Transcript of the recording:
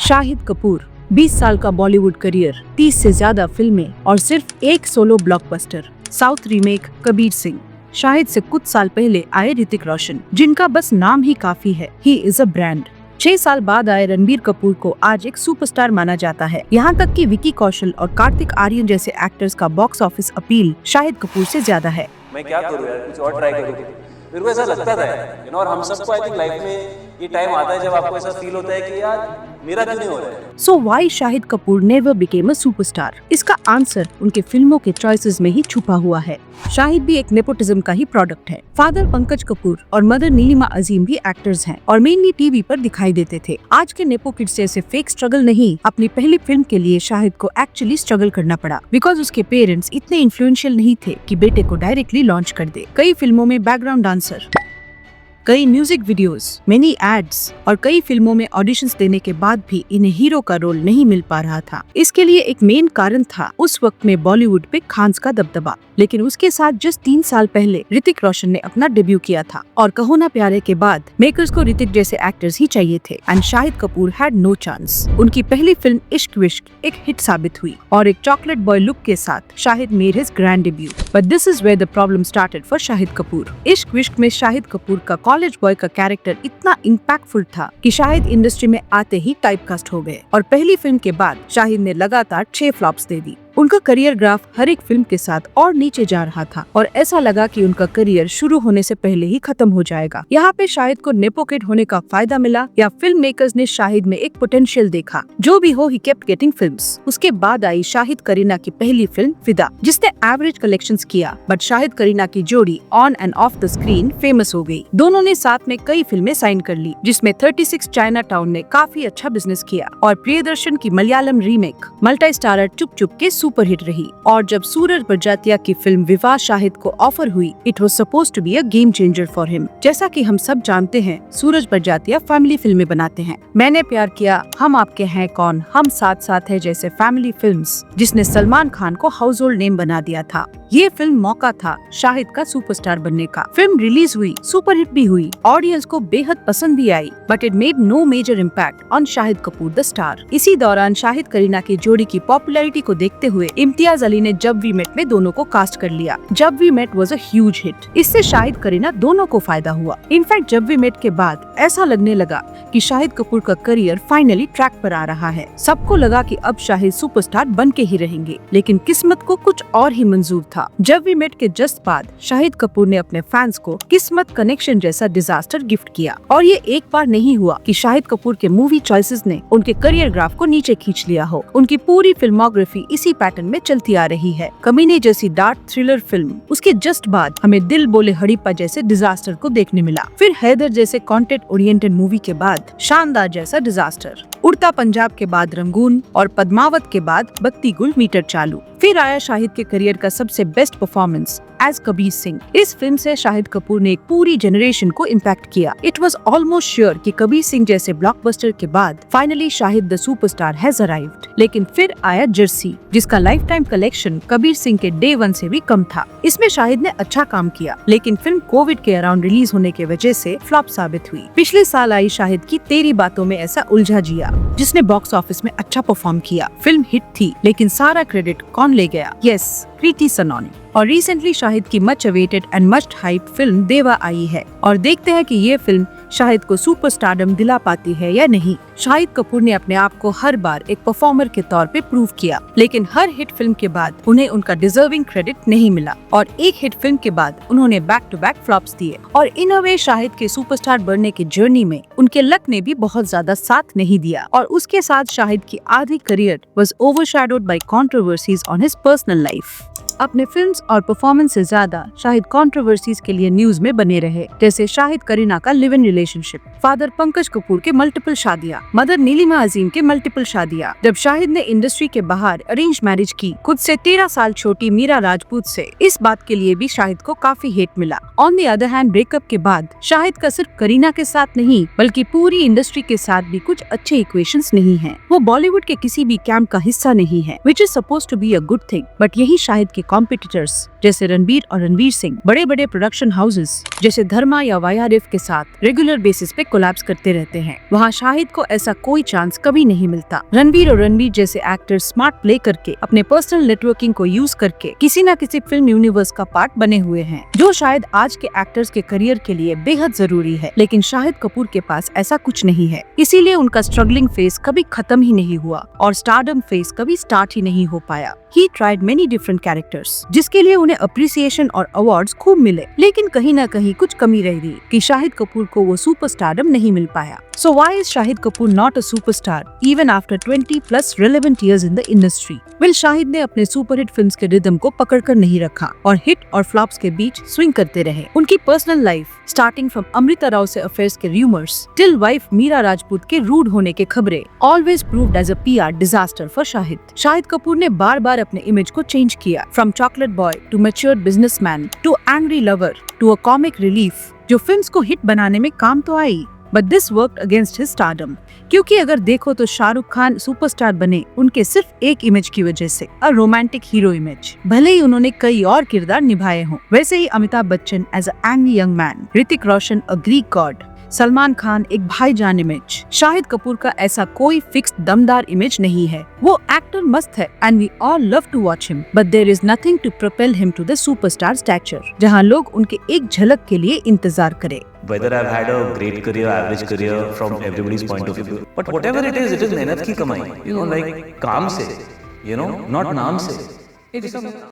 शाहिद कपूर 20 साल का बॉलीवुड करियर, 30 से ज्यादा फिल्में और सिर्फ एक solo blockbuster. South remake Kabir Singh. Shahid से कुछ साल पहले आए ऋतिक रोशन, जिनका बस नाम ही काफी है। He is a brand. 6 साल बाद आए रणबीर कपूर को आज एक सुपरस्टार माना जाता है। यहाँ तक कि विकी कौशल और कार्तिक आर्यन जैसे एक्टर्स का box office appeal Shahid Kapoor से ज्यादा है। मैं क्या करूँ यार, कुछ और ट्राई करूँ। मेरे को ऐसा लगता था और हम सबको आई थिंक लाइफ में ये टाइम आता है जब आपको ऐसा फील होता है कि यार मेरा क्यों नहीं हो रहा है। So why Shahid Kapoor never became a superstar? इसका आंसर उनके फिल्मों के चॉइसेस में ही छुपा हुआ है। शाहिद भी एक नेपोटिज्म का ही प्रोडक्ट है। फादर पंकज कपूर और मदर नीलिमा अजीम भी एक्टर्स हैं और मेनली टीवी पर दिखाई देते थे। आज के नेपो किड्स जैसे फेक स्ट्रगल नहीं, अपनी पहली फिल्म के लिए शाहिद को एक्चुअली स्ट्रगल करना पड़ा, बिकॉज उसके पेरेंट्स इतने इन्फ्लुएंशियल नहीं थे कि बेटे को डायरेक्टली लॉन्च कर दे। कई फिल्मों में बैकग्राउंड डांसर, कई म्यूजिक वीडियोस, मेनी एड्स और कई फिल्मों में ऑडिशंस देने के बाद भी इन्हें हीरो का रोल नहीं मिल पा रहा था। इसके लिए एक मेन कारण था उस वक्त में बॉलीवुड पे खान्स का दबदबा। लेकिन उसके साथ जस्ट 3 साल पहले ऋतिक रोशन ने अपना डेब्यू किया था और कहो ना प्यारे के बाद मेकर्स को ऋतिक जैसे एक्टर्स ही चाहिए थे and Shahid Kapoor had no chance. उनकी पहली फिल्म इश्क विश्क एक हिट साबित हुई और एक चॉकलेट बॉय लुक के साथ Shahid made his grand debut. But this is where the problem started for Shahid Kapoor. Ishq Vishk में शाहिद कपूर का कॉलेज बॉय का कैरेक्टर इतना इम्पैक्टफुल था कि शाहिद इंडस्ट्री में आते ही टाइपकास्ट हो गए और पहली फिल्म के बाद शाहिद ने लगातार 6 फ्लॉप्स दे दी। उनका करियर ग्राफ हर एक फिल्म के साथ और नीचे जा रहा था और ऐसा लगा कि उनका करियर शुरू होने से पहले ही खत्म हो जाएगा। यहाँ पे शाहिद को नेपो किड होने का फायदा मिला या फिल्म मेकर्स ने शाहिद में एक पोटेंशियल देखा। जो भी हो, ही केप्ट गेटिंग फिल्म्स। उसके बाद आई शाहिद करीना की पहली फिल्म फिदा, जिसने एवरेज कलेक्शंस किया, बट शाहिद करीना की जोड़ी on end of the screen famous हो गई। दोनों ने साथ में कई फिल्में साइन कर ली, जिसमें 36 चाइना टाउन ने काफी अच्छा बिजनेस किया और प्रियदर्शन की मलयालम रीमेक मल्टी स्टारर चुप चुप के सुपरहिट रही। और जब सूरज बड़जात्या की फिल्म विवाह शाहिद को ऑफर हुई, it was supposed to be a game changer for him. जैसा कि हम सब जानते हैं, सूरज बड़जात्या फैमिली फिल्में बनाते हैं। मैंने प्यार किया, हम आपके हैं कौन, हम साथ साथ है जैसे फैमिली फिल्म्स, जिसने सलमान खान को हाउस होल्ड नेम बना दिया था। ये फिल्म मौका था शाहिद का सुपरस्टार बनने का। फिल्म रिलीज हुई, सुपरहिट भी हुई, ऑडियंस को बेहद पसंद भी आई, but it made no major impact on Shahid Kapoor the star. इसी दौरान शाहिद करीना की जोड़ी की पॉपुलैरिटी को देखते हुए इम्तियाज अली ने जब वी मेट में दोनों को कास्ट कर लिया। Jab we met was a huge hit. इससे शाहिद करीना दोनों को फायदा हुआ। इनफैक्ट जब वी मेट के बाद ऐसा लगने लगा कि शाहिद कपूर का करियर फाइनली ट्रैक पर आ रहा है। सबको लगा कि अब शाहिद सुपरस्टार बन के ही रहेंगे, लेकिन किस्मत को कुछ और ही मंजूर था। जब वी मेट के जस्ट बाद शाहिद कपूर ने अपने फैंस को किस्मत कनेक्शन जैसा डिजास्टर गिफ्ट किया। और ये एक बार नहीं हुआ कि शाहिद कपूर के मूवी चॉइसेस ने उनके करियर ग्राफ को नीचे खींच लिया हो। उनकी पूरी फिल्मोग्राफी इसी पैटर्न में चलती आ रही है। कमीने जैसी डार्क थ्रिलर फिल्म, उसके जस्ट बाद हमें दिल बोले हड़ीपा जैसे डिजास्टर को देखने मिला। फिर हैदर जैसे कंटेंट ओरिएंटेड मूवी के बाद शानदार जैसा डिजास्टर, उड़ता पंजाब के बाद रंगून और पद्मावत के बाद बत्ती गुल मीटर चालू। फिर आया शाहिद के करियर का सबसे best performance as Kabir Singh. इस फिल्म से शाहिद कपूर ने एक पूरी जनरेशन को इम्पैक्ट किया। इट वाज ऑलमोस्ट श्योर कि कबीर सिंह जैसे ब्लॉकबस्टर के बाद finally Shahid the superstar has arrived. लेकिन फिर आया जर्सी, जिसका life time collection Kabir Singh के डे 1 से भी कम था। इसमें शाहिद ने अच्छा काम किया, लेकिन फिल्म कोविड के अराउंड रिलीज होने की वजह से फ्लॉप साबित हुई। पिछले साल आई शाहिद की तेरी बातों में ऐसा उलझा जिया, जिसने बॉक्स ऑफिस में अच्छा परफॉर्म किया। फिल्म हिट थी, लेकिन सारा क्रेडिट कौन ले गया? यस, कृति सनोनी। और रिसेंटली शाहिद की much awaited and must hype film देवा आई है और देखते हैं कि ये फिल्म शाहिद को सुपरस्टारडम दिला पाती है या नहीं। शाहिद कपूर ने अपने आप को हर बार एक परफॉर्मर के तौर पे प्रूव किया, लेकिन हर हिट फिल्म के बाद उन्हें उनका डिजर्विंग क्रेडिट नहीं मिला और एक हिट फिल्म के बाद उन्होंने बैक टू बैक फ्लॉप्स दिए। और इन अ वे शाहिद के सुपरस्टार बनने की जर्नी में उनके लक ने भी बहुत ज्यादा साथ नहीं दिया और उसके साथ शाहिद की आधी career was overshadowed by controversies on his personal life. अपने फिल्म्स और परफॉर्मेंस से ज्यादा शाहिद कंट्रोवर्सीज के लिए न्यूज में बने रहे, जैसे शाहिद करीना का live in relationship, father Pankaj Kapoor के मल्टीपल शादियां, मदर नीलिमा अजीम के मल्टीपल शादियां। जब शाहिद ने इंडस्ट्री के बाहर अरेंज मैरिज की खुद से 13 साल छोटी मीरा राजपूत से, इस बात के लिए भी शाहिद को काफी हेट मिला। On the other hand, breakup के बाद शाहिद का सिर्फ करीना के साथ नहीं बल्कि पूरी इंडस्ट्री के साथ भी कुछ अच्छे इक्वेशंस नहीं हैं। वो बॉलीवुड के किसी भी कैंप का हिस्सा नहीं है, which is supposed to be a good thing, but यही शाहिद के कॉम्पिटिटर्स जैसे रणबीर और रणवीर सिंह बड़े बड़े प्रोडक्शन हाउसेस जैसे धर्मा या वाईआरएफ के साथ रेगुलर बेसिस पे कोलैप्स करते रहते हैं, वहाँ शाहिद को ऐसा कोई चांस कभी नहीं मिलता। रणबीर और रणवीर जैसे एक्टर्स स्मार्ट प्ले करके अपने पर्सनल नेटवर्किंग को यूज करके किसी न किसी फिल्म यूनिवर्स का पार्ट बने हुए हैं, जो शायद आज के एक्टर्स के करियर के लिए बेहद जरूरी है। लेकिन शाहिद कपूर के पास ऐसा कुछ नहीं है, इसीलिए उनका स्ट्रगलिंग फेज कभी खत्म ही नहीं हुआ और स्टारडम फेज कभी स्टार्ट ही नहीं हो पाया। He tried many different characters, जिसके लिए उन्हें अप्रिसिएशन और अवार्ड्स खूब मिले, लेकिन कहीं न कहीं कुछ कमी रह गई कि शाहिद कपूर को वो सुपरस्टारडम नहीं मिल पाया। So why is Shahid Kapoor not a superstar even after 20+ relevant years in the industry? Well, Shahid ने अपने सुपरहिट फिल्म्स के रिदम को पकड़कर नहीं रखा और हिट और फ्लॉप्स के बीच स्विंग करते रहे। उनकी personal life starting from Amrita Rao से अफेयर्स के rumours till wife Meera Rajput के रूड होने के खबरें always proved as a PR disaster for Shahid. Shahid Kapoor ने बार बार अपने इमेज को चेंज किया, from chocolate boy to matured businessman to angry lover to a comic relief, जो फिल्म्स को हिट बनाने में काम तो आई, but this worked against his stardom. क्योंकि अगर देखो तो शाहरुख खान सुपरस्टार बने उनके सिर्फ एक इमेज की वजह से, अ रोमांटिक हीरो इमेज। भले ही उन्होंने कई और किरदार निभाए हों, वैसे ही Amitabh Bachchan as a angry young man, Hrithik Roshan a Greek god, Salman Khan एक भाईजान इमेज। शाहिद कपूर का ऐसा कोई फिक्स दमदार इमेज नहीं है। वो एक्टर मस्त है and we all love to watch him, but there is nothing to propel him to the superstar stature, जहां लोग उनके एक झलक के लिए इंतजार करें। Whether I've had a great career, average career from everybody's point of view, but whatever it is मेहनत की कमाई, like काम से, not नाम से।